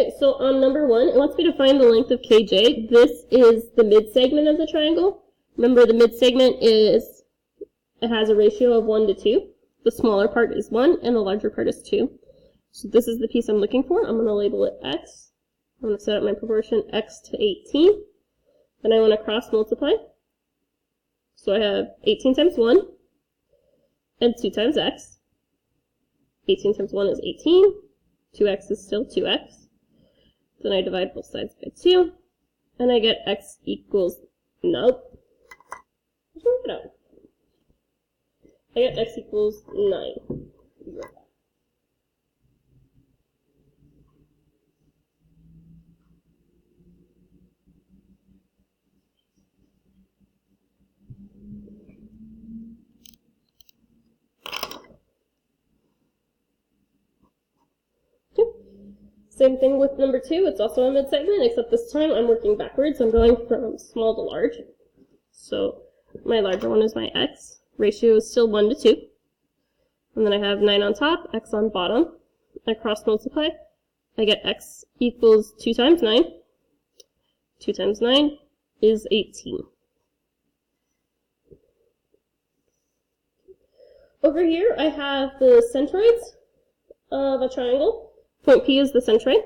Okay, so on number 1, it wants me to find the length of KJ. This is the mid-segment of the triangle. Remember, the mid-segment it has a ratio of 1 to 2. The smaller part is 1, and the larger part is 2. So this is the piece I'm looking for. I'm going to label it X. I'm going to set up my proportion X to 18. Then I want to cross multiply. So I have 18 times 1 and 2 times X. 18 times 1 is 18. 2x is still 2x. Then I divide both sides by 2. And I get x equals, nope. I get x equals 9. Same thing with number 2, it's also a mid-segment, except this time I'm working backwards. I'm going from small to large. So my larger one is my x. Ratio is still 1 to 2. And then I have 9 on top, x on bottom. I cross multiply. I get x equals 2 times 9. 2 times 9 is 18. Over here I have the centroids of a triangle. Point P is the centroid,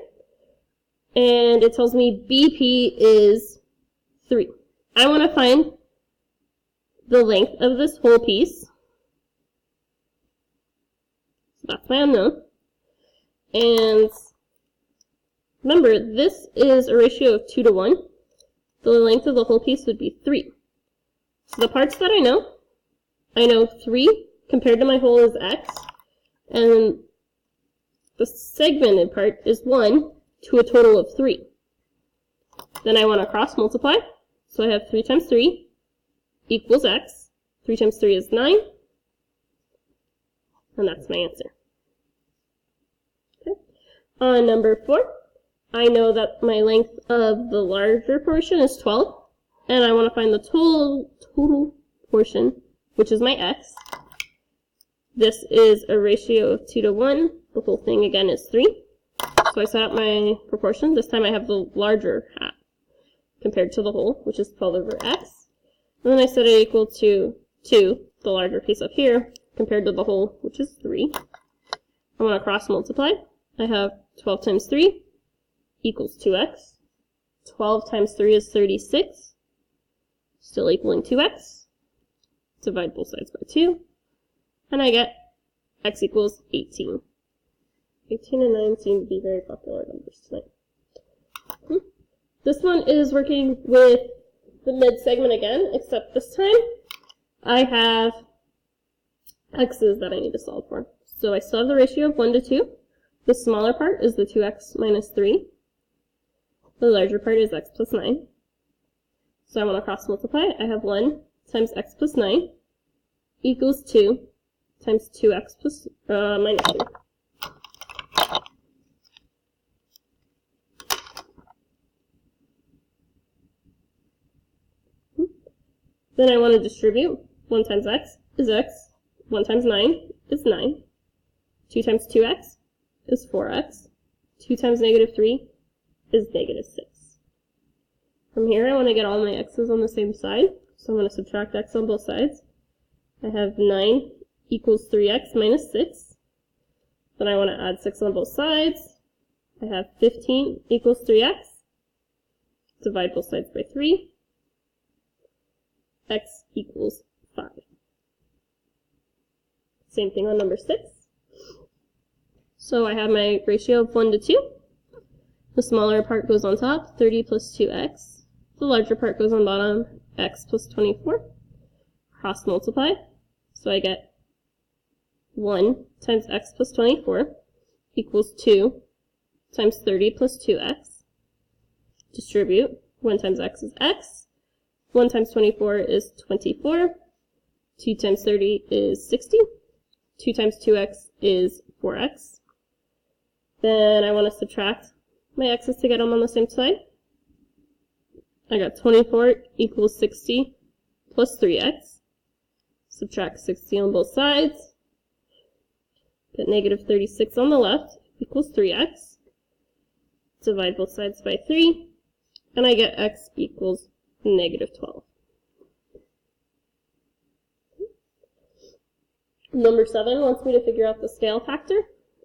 and it tells me BP is 3. I want to find the length of this whole piece. So that's my unknown. And remember, this is a ratio of 2 to 1. The length of the whole piece would be 3. So the parts that I know 3 compared to my whole is x, and the segmented part is 1 to a total of 3. Then I want to cross multiply. So I have 3 times 3 equals x. 3 times 3 is 9. And that's my answer. Okay. On number 4, I know that my length of the larger portion is 12. And I want to find the total portion, which is my x. This is a ratio of 2 to 1. The whole thing, again, is 3. So I set up my proportion. This time I have the larger half compared to the whole, which is 12 over x. And then I set it equal to 2, the larger piece up here, compared to the whole, which is 3. I want to cross multiply. I have 12 times 3 equals 2x. 12 times 3 is 36, still equaling 2x. Divide both sides by 2. And I get x equals 18. 18 and 9 seem to be very popular numbers tonight. This one is working with the mid-segment again, except this time I have x's that I need to solve for. So I still have the ratio of 1 to 2. The smaller part is the 2x minus 3. The larger part is x plus 9. So I want to cross multiply. I have 1 times x plus 9 equals 2 times 2x plus minus 2. Then I want to distribute. 1 times x is x. 1 times 9 is 9. 2 times 2x is 4x. 2 times negative 3 is negative 6. From here, I want to get all my x's on the same side. So I'm going to subtract x on both sides. I have 9 equals 3x minus 6. Then I want to add 6 on both sides. I have 15 equals 3x. Divide both sides by 3. X equals 5. Same thing on number 6. So I have my ratio of 1 to 2. The smaller part goes on top, 30 plus 2x. The larger part goes on bottom, x plus 24. Cross multiply. So I get 1 times x plus 24 equals 2 times 30 plus 2x. Distribute. 1 times x is x. 1 times 24 is 24. 2 times 30 is 60. 2 times 2x is 4x. Then I want to subtract my x's to get them on the same side. I got 24 equals 60 plus 3x. Subtract 60 on both sides. Get negative 36 on the left equals 3x. divide both sides by 3, and I get x equals negative 12. Number 7 wants me to figure out the scale factor.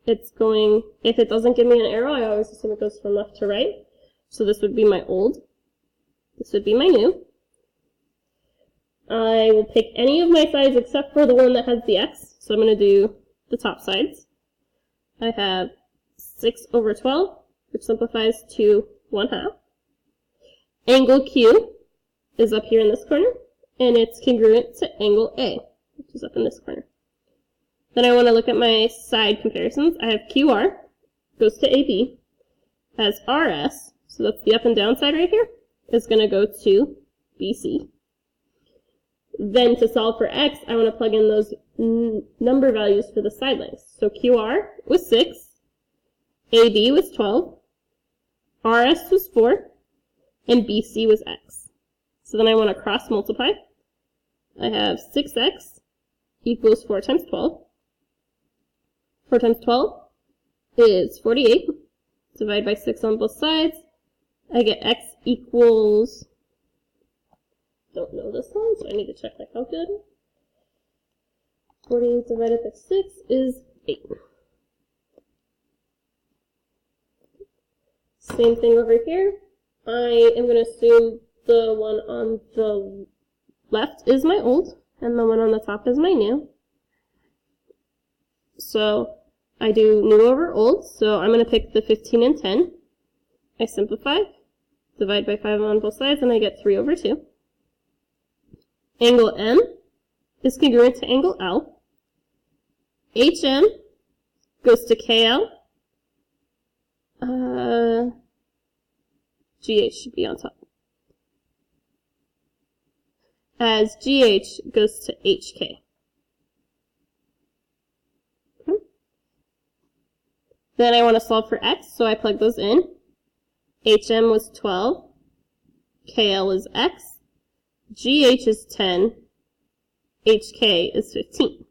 It's going, if it doesn't give me an arrow, I always assume it goes from left to right. So this would be my old. This would be my new. I will pick any of my sides except for the one that has the x. So I'm going to do the top sides. I have 6 over 12, which simplifies to 1/2. Angle Q is up here in this corner, and it's congruent to angle A, which is up in this corner. Then I want to look at my side comparisons. I have QR, goes to AB, as RS, so that's the up and down side right here, is going to go to BC. Then to solve for x, I want to plug in those number values for the side lengths. So QR was 6, AB was 12, RS was 4, and BC was x. So then I want to cross multiply. I have 6x equals 4 times 12. 4 times 12 is 48. Divide by 6 on both sides. I get x equals, don't know this one, so I need to check my calculator. 48 divided by 6 is 8. Same thing over here. I am going to assume the one on the left is my old, and the one on the top is my new. So I do new over old, so I'm going to pick the 15 and 10. I simplify, divide by 5 on both sides, and I get 3 over 2. Angle M is congruent to angle L. HM goes to KL. GH should be on top. As GH goes to HK. Then I want to solve for x, so I plug those in. HM was 12. KL is x. GH is 10. HK is 15.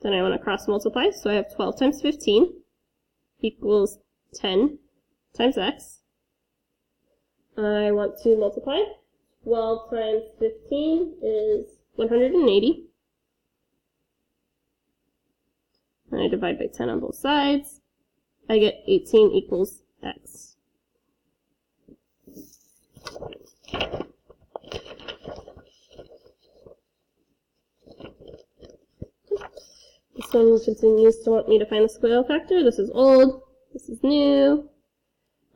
Then I want to cross multiply, so I have 12 times 15 equals 10 times x. I want to multiply. 12 times 15 is 180. And I divide by 10 on both sides. I get 18 equals x. This one continues to want me to find the scale factor. This is old. This is new.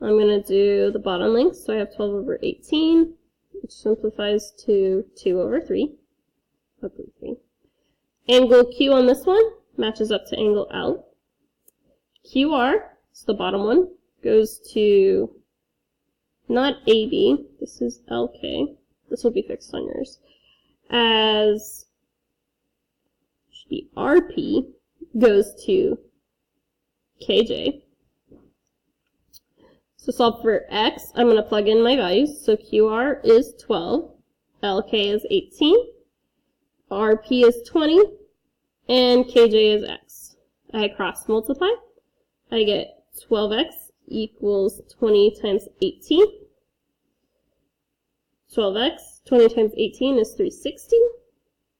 I'm going to do the bottom length. So I have 12 over 18, which simplifies to 2 over 3. Angle Q on this one matches up to angle L. QR, so the bottom one, goes to not AB. This is LK. This will be fixed on yours. As should be RP goes to KJ. So solve for x, I'm going to plug in my values. So QR is 12, LK is 18, RP is 20, and KJ is x. I cross multiply. I get 12x equals 20 times 18. 12x, 20 times 18 is 360.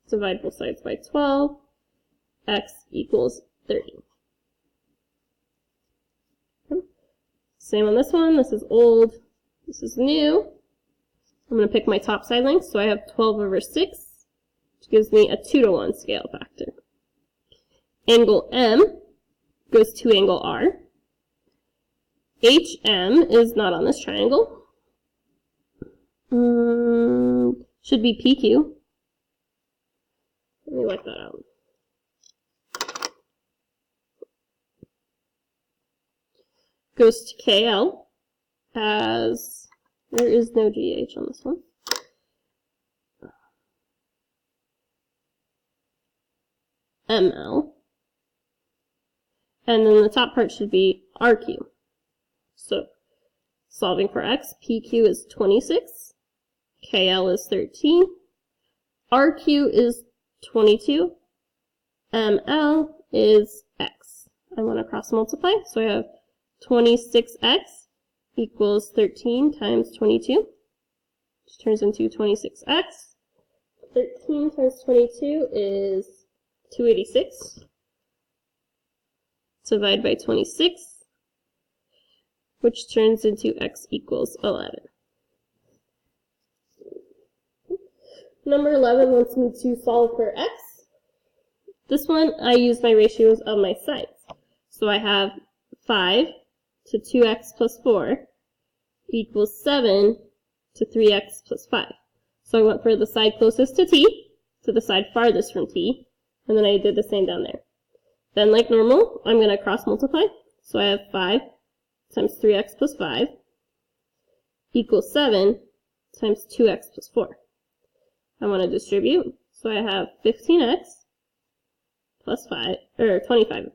Divide both sides by 12. X equals 30. Same on this one. This is old. This is new. I'm going to pick my top side length. So I have 12 over 6, which gives me a 2-to-1 scale factor. Angle M goes to angle R. HM is not on this triangle. Should be PQ. Let me wipe that out. Goes to KL as, there is no GH on this one. ML. And then the top part should be RQ. So, solving for x, PQ is 26, KL is 13, RQ is 22, ML is x. I want to cross multiply, so I have 26x equals 13 times 22, which turns into 26x. 13 times 22 is 286. Divide by 26, which turns into x equals 11. Number 11 wants me to solve for x. This one, I use my ratios of my sides. So I have 5 to 2x plus 4 equals 7 to 3x plus 5. So I went for the side closest to t, to the side farthest from t, and then I did the same down there. Then, like normal, I'm going to cross multiply. So I have 5 times 3x plus 5 equals 7 times 2x plus 4. I want to distribute, so I have 15x plus 5, or 25,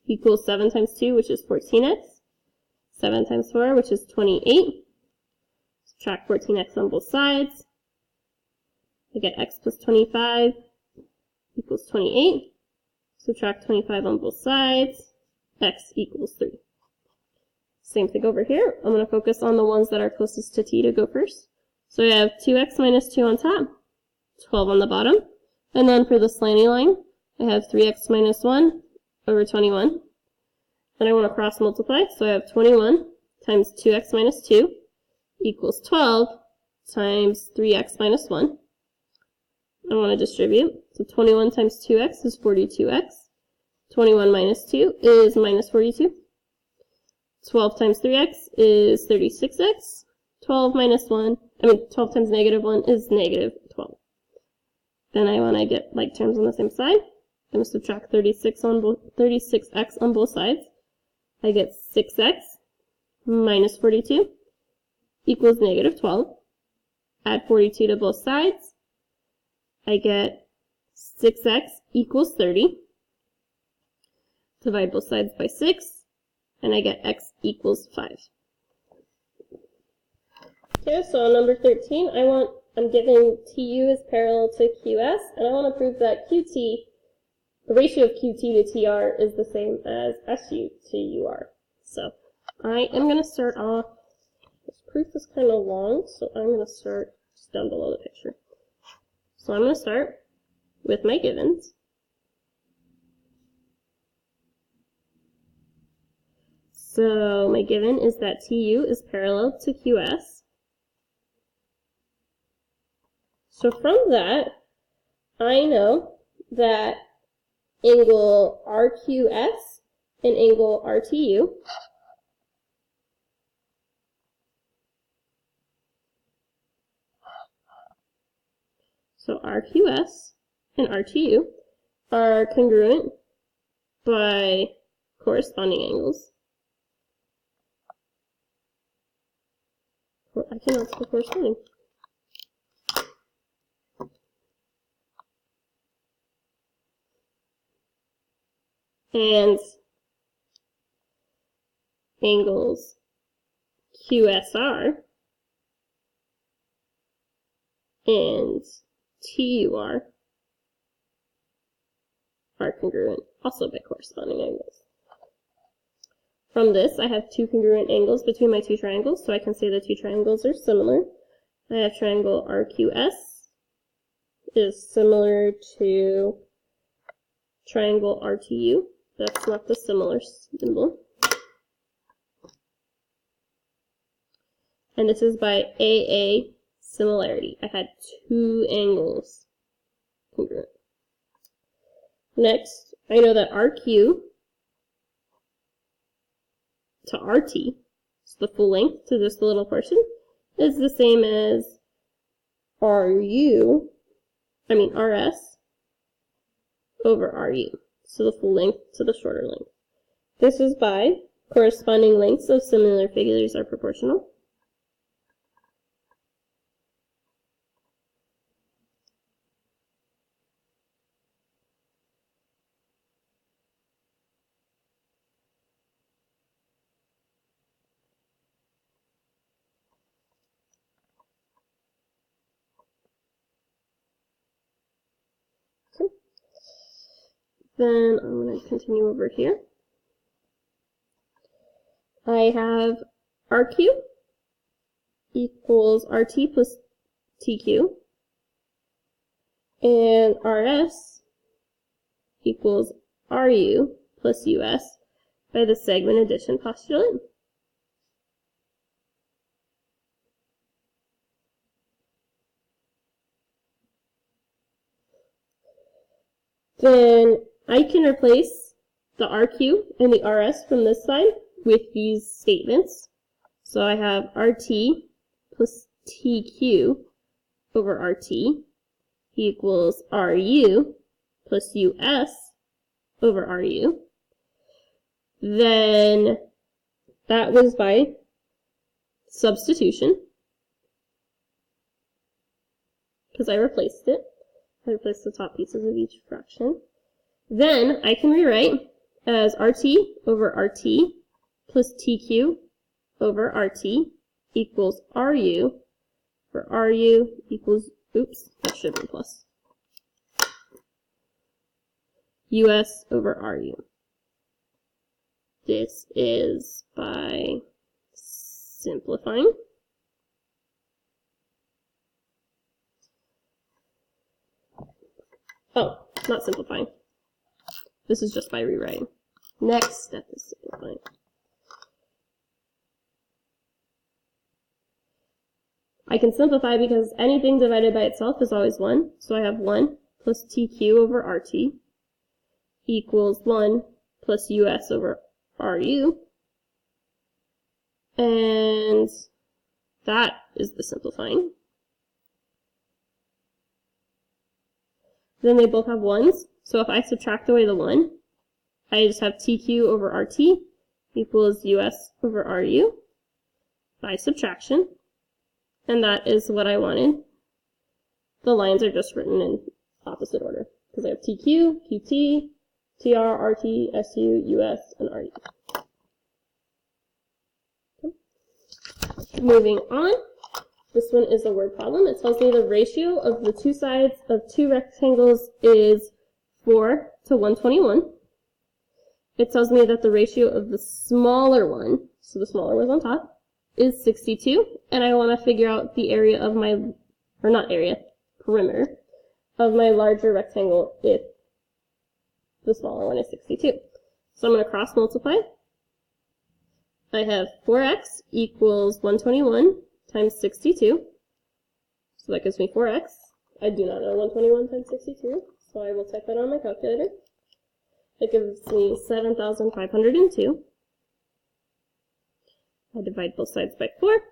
equals 7 times 2, which is 14x. 7 times 4, which is 28. Subtract 14x on both sides. I get x plus 25 equals 28. Subtract 25 on both sides. X equals 3. Same thing over here. I'm going to focus on the ones that are closest to t to go first. So I have 2x minus 2 on top, 12 on the bottom. And then for the slanty line, I have 3x minus 1 over 21. Then I want to cross multiply, so I have 21 times 2x minus 2 equals 12 times 3x minus 1. I want to distribute, so 21 times 2x is 42x. 21 minus 2 is minus 42. 12 times 3x is 36x. 12 times negative 1 is negative 12. Then I want to get like terms on the same side. I'm going to subtract 36x on both sides. I get 6x minus 42 equals negative 12. Add 42 to both sides. I get 6x equals 30. Divide both sides by 6, and I get x equals 5. Okay, so on number 13, I'm giving TU is parallel to QS, and I want to prove that QT, the ratio of QT to TR is the same as SU to UR. So I am going to start off, this proof is kind of long, so I'm going to start just down below the picture. So I'm going to start with my givens. So my given is that TU is parallel to QS. So from that, I know that angle RQS and angle RTU so RQS and RTU are congruent by corresponding angles. I cannot spell corresponding. And angles QSR and TUR are congruent also by corresponding angles. From this, I have two congruent angles between my two triangles, so I can say the two triangles are similar. I have triangle RQS is similar to triangle RTU. That's not the similar symbol. And this is by AA similarity. I had two angles congruent. Next, I know that RQ to RT, so the full length to just the little portion, is the same as RS over RU, so the full length to the shorter length. This is by corresponding lengths of similar figures are proportional. Then I'm going to continue over here. I have RQ equals RT plus TQ, and RS equals RU plus US by the segment addition postulate. Then I can replace the RQ and the RS from this side with these statements. So I have RT plus TQ over RT equals RU plus US over RU. Then that was by substitution, because I replaced it. I replaced the top pieces of each fraction. Then I can rewrite as RT over RT plus TQ over RT equals RU, for RU equals, oops, that should be plus, US over RU. This is by simplifying. Oh, not simplifying. This is just by rewriting. Next step is simplifying. I can simplify because anything divided by itself is always 1. So I have 1 plus TQ over RT equals 1 plus US over RU. And that is the simplifying. Then they both have 1s. So if I subtract away the 1, I just have TQ over RT equals US over RU by subtraction. And that is what I wanted. The lines are just written in opposite order, because I have TQ, QT, TR, RT, SU, US, and RU. Okay. Moving on. This one is a word problem. It tells me the ratio of the two sides of two rectangles is 4 to 121. It tells me that the ratio of the smaller one, so the smaller one's on top, is 62, and I want to figure out the area of my, or not area, perimeter of my larger rectangle if the smaller one is 62. So I'm going to cross multiply. I have 4x equals 121 times 62. So that gives me 4x. I do not know 121 times 62, so I will type that on my calculator. That gives me 7,502. I divide both sides by 4,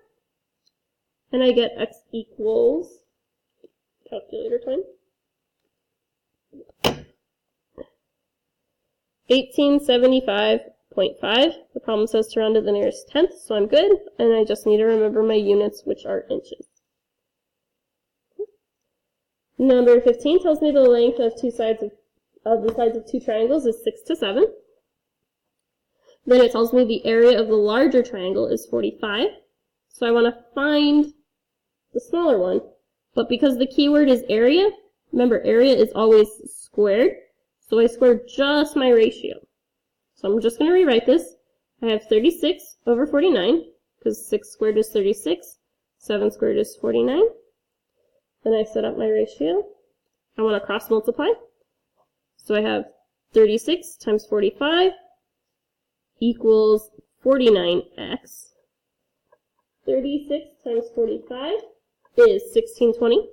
and I get x equals, calculator time, 1875.5. The problem says to round to the nearest tenth, so I'm good, and I just need to remember my units, which are inches. Number 15 tells me the length of the sides of two triangles is 6 to 7. Then it tells me the area of the larger triangle is 45. So I want to find the smaller one. But because the keyword is area, remember area is always squared. So I squared just my ratio. So I'm just going to rewrite this. I have 36 over 49, because 6 squared is 36, 7 squared is 49. Then I set up my ratio. I want to cross multiply. So I have 36 times 45 equals 49x. 36 times 45 is 1620.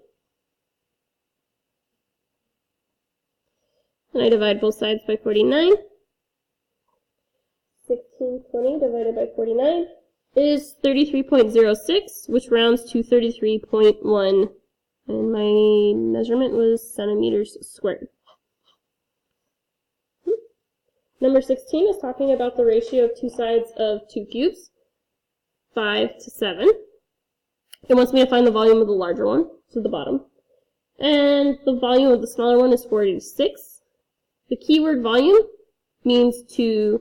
And I divide both sides by 49. 1620 divided by 49 is 33.06, which rounds to 33.1. And my measurement was centimeters squared. Number 16 is talking about the ratio of two sides of two cubes, 5 to 7. It wants me to find the volume of the larger one, so the bottom. And the volume of the smaller one is 46. The keyword volume means to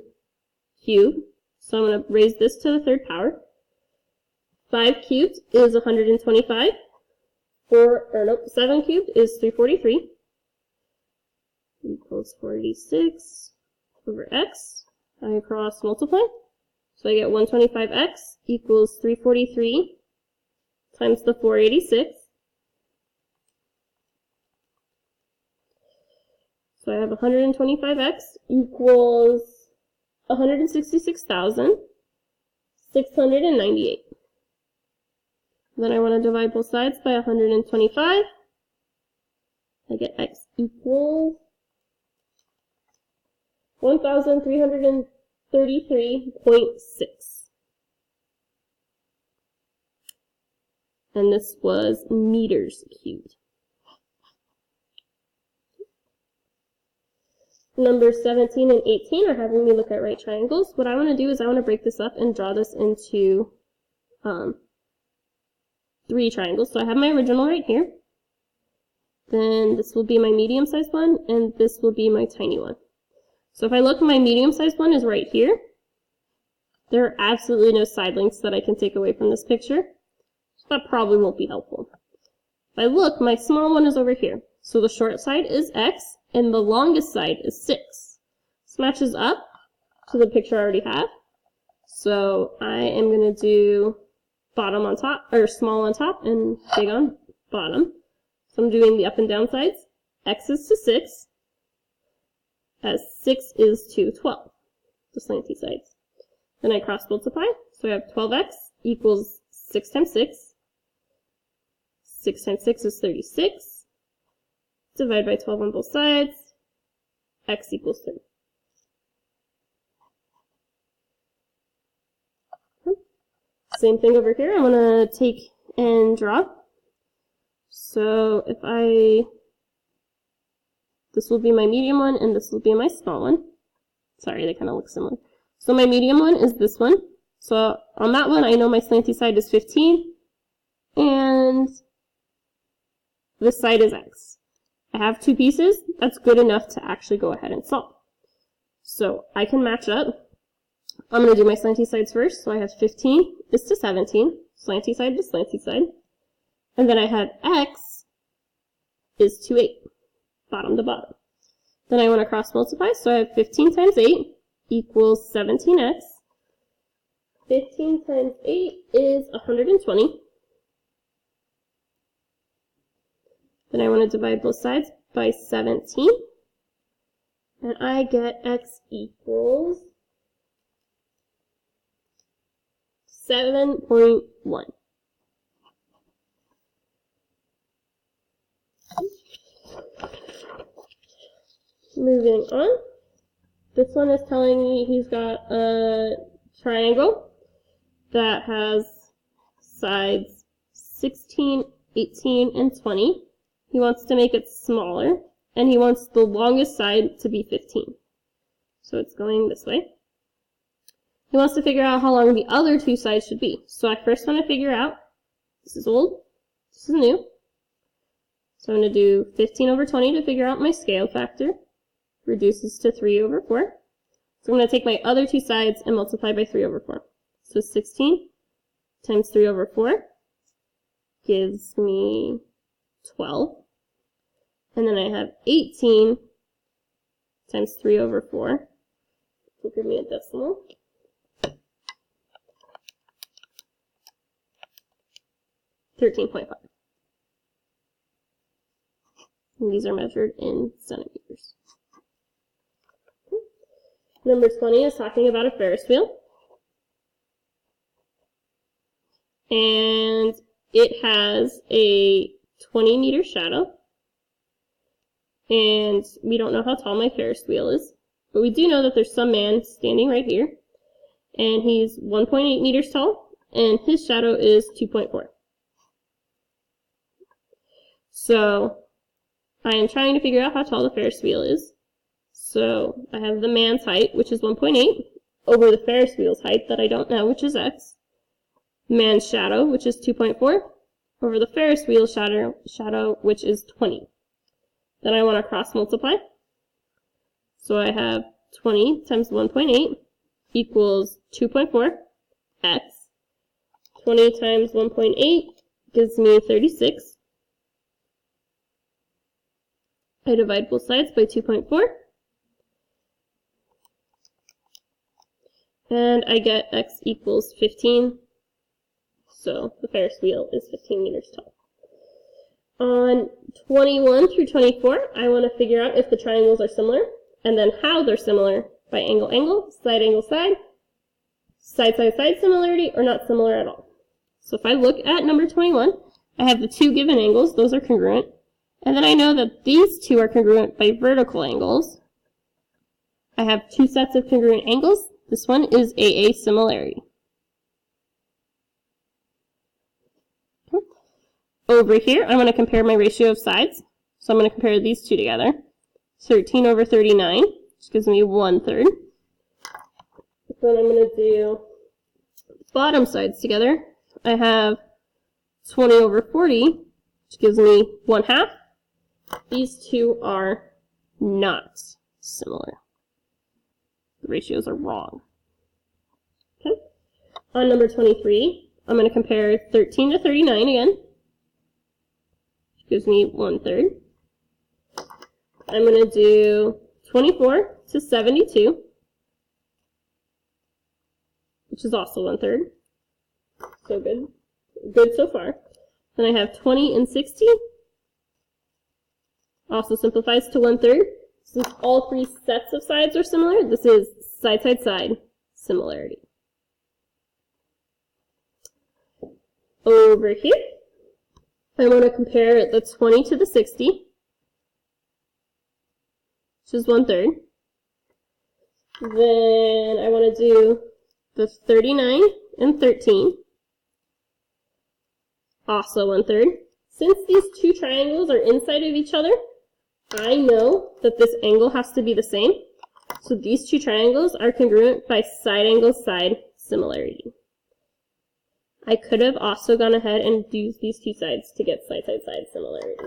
cube, so I'm going to raise this to the third power. 5 cubed is 125. 7 cubed is 343. Equals 46 over x. I cross multiply. So I get 125x equals 343 times the 486. So I have 125x equals 166,698. Then I want to divide both sides by 125. I get x equals 1,333.6. And this was meters cubed. Numbers 17 and 18 are having me look at right triangles. What I want to do is I want to break this up and draw this into 3 triangles. So I have my original right here. Then this will be my medium-sized one, and this will be my tiny one. So if I look, my medium-sized one is right here. There are absolutely no side lengths that I can take away from this picture. So that probably won't be helpful. If I look, my small one is over here. So the short side is x, and the longest side is 6. This matches up to the picture I already have. So I am going to do bottom on top, or small on top, and big on bottom. So I'm doing the up and down sides. X is to 6, as 6 is to 12, the slanty sides. Then I cross multiply, so I have 12x equals 6 times 6. 6 times 6 is 36. Divide by 12 on both sides. X equals 3. Same thing over here. I'm going to take and draw. So if this will be my medium one, and this will be my small one. Sorry, they kind of look similar. So my medium one is this one. So on that one, I know my slanty side is 15, and this side is x. I have 2 pieces. That's good enough to actually go ahead and solve. So I can match up. I'm going to do my slanty sides first. So I have 15 is to 17, slanty side to slanty side. And then I have x is to 8, bottom to bottom. Then I want to cross multiply. So I have 15 times 8 equals 17x. 15 times 8 is 120. Then I want to divide both sides by 17. And I get x equals 7.1. Moving on. This one is telling me he's got a triangle that has sides 16, 18, and 20. He wants to make it smaller, and he wants the longest side to be 15. So it's going this way. He wants to figure out how long the other 2 sides should be. So I first want to figure out, this is old, this is new. So I'm going to do 15 over 20 to figure out my scale factor. Reduces to 3 over 4. So I'm going to take my other 2 sides and multiply by 3 over 4. So 16 times 3 over 4 gives me 12. And then I have 18 times 3 over 4. Will give me a decimal. 13.5. And these are measured in centimeters. Number 20 is talking about a Ferris wheel. And it has a 20-meter shadow. And we don't know how tall my Ferris wheel is. But we do know that there's some man standing right here. And he's 1.8 meters tall. And his shadow is 2.4. So I am trying to figure out how tall the Ferris wheel is. So I have the man's height, which is 1.8, over the Ferris wheel's height that I don't know, which is x. Man's shadow, which is 2.4, over the Ferris wheel shadow, which is 20. Then I want to cross multiply. So I have 20 times 1.8 equals 2.4 x. 20 times 1.8 gives me 36. I divide both sides by 2.4. And I get x equals 15. So the Ferris wheel is 15 meters tall. On 21 through 24, I want to figure out if the triangles are similar, and then how they're similar by angle, angle, side, side, side similarity, or not similar at all. So if I look at number 21, I have the two given angles. Those are congruent. And then I know that these two are congruent by vertical angles. I have two sets of congruent angles. This one is AA similarity. Over here, I'm going to compare my ratio of sides. So I'm going to compare these two together. 13 over 39, which gives me 1/3. Then I'm going to do bottom sides together. I have 20 over 40, which gives me 1/2. These two are not similar. The ratios are wrong. Okay. On number 23, I'm going to compare 13 to 39 again, which gives me 1/3. I'm going to do 24 to 72, which is also 1/3. So good. Good so far. Then I have 20 and 60. Also simplifies to 1/3. Since all three sets of sides are similar, this is side, side, side similarity. Over here, I want to compare the 20 to the 60, which is 1/3. Then I want to do the 39 and 13, also 1/3. Since these two triangles are inside of each other, I know that this angle has to be the same. So these two triangles are congruent by side angle side similarity. I could have also gone ahead and used these two sides to get side, side, side similarity.